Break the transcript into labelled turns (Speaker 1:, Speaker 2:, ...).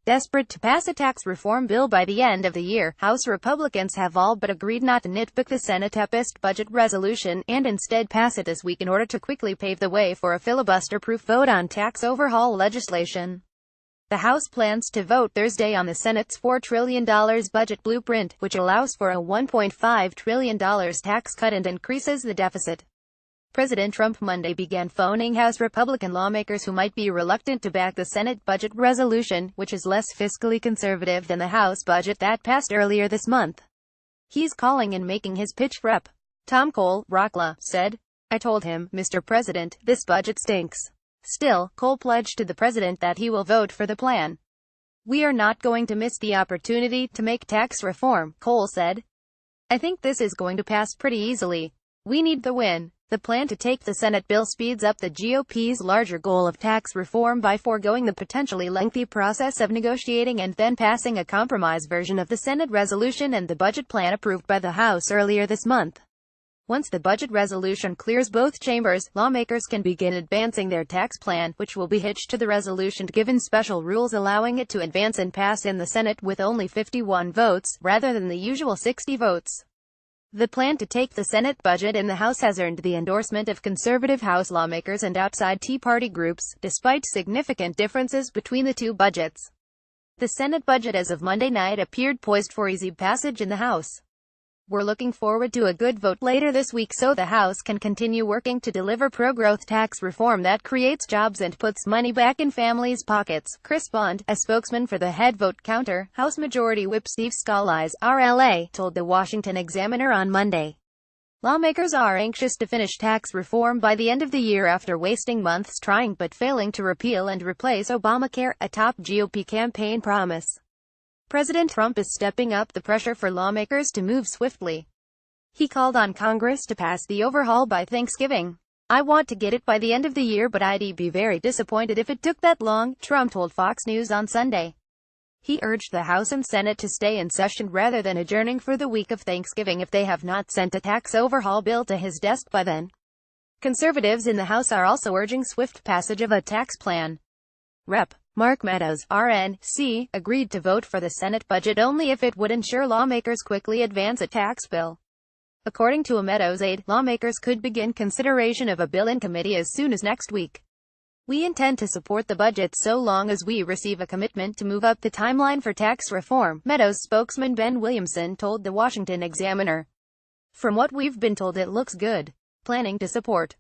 Speaker 1: Desperate to pass a tax reform bill by the end of the year, House Republicans have all but agreed not to nitpick the Senate-passed budget resolution, and instead pass it this week in order to quickly pave the way for a filibuster-proof vote on tax overhaul legislation. The House plans to vote Thursday on the Senate's $4 trillion budget blueprint, which allows for a $1.5 trillion tax cut and increases the deficit. President Trump Monday began phoning House Republican lawmakers who might be reluctant to back the Senate budget resolution, which is less fiscally conservative than the House budget that passed earlier this month. He's calling and making his pitch. Rep. Tom Cole, Rockla, said, "I told him, Mr. President, this budget stinks." Still, Cole pledged to the president that he will vote for the plan. "We are not going to miss the opportunity to make tax reform," Cole said. "I think this is going to pass pretty easily. We need the win." The plan to take the Senate bill speeds up the GOP's larger goal of tax reform by foregoing the potentially lengthy process of negotiating and then passing a compromise version of the Senate resolution and the budget plan approved by the House earlier this month. Once the budget resolution clears both chambers, lawmakers can begin advancing their tax plan, which will be hitched to the resolution given special rules allowing it to advance and pass in the Senate with only 51 votes, rather than the usual 60 votes. The plan to take the Senate budget in the House has earned the endorsement of conservative House lawmakers and outside Tea Party groups, despite significant differences between the two budgets. The Senate budget as of Monday night appeared poised for easy passage in the House. "We're looking forward to a good vote later this week so the House can continue working to deliver pro-growth tax reform that creates jobs and puts money back in families' pockets," Chris Bond, a spokesman for the head vote counter, House Majority Whip Steve Scalise, RLA, told the Washington Examiner on Monday. Lawmakers are anxious to finish tax reform by the end of the year after wasting months trying but failing to repeal and replace Obamacare, a top GOP campaign promise. President Trump is stepping up the pressure for lawmakers to move swiftly. He called on Congress to pass the overhaul by Thanksgiving. "I want to get it by the end of the year, but I'd be very disappointed if it took that long," Trump told Fox News on Sunday. He urged the House and Senate to stay in session rather than adjourning for the week of Thanksgiving if they have not sent a tax overhaul bill to his desk by then. Conservatives in the House are also urging swift passage of a tax plan. Rep. Mark Meadows, RNC, agreed to vote for the Senate budget only if it would ensure lawmakers quickly advance a tax bill. According to a Meadows aide, lawmakers could begin consideration of a bill in committee as soon as next week. "We intend to support the budget so long as we receive a commitment to move up the timeline for tax reform," Meadows spokesman Ben Williamson told the Washington Examiner. "From what we've been told it looks good. Planning to support."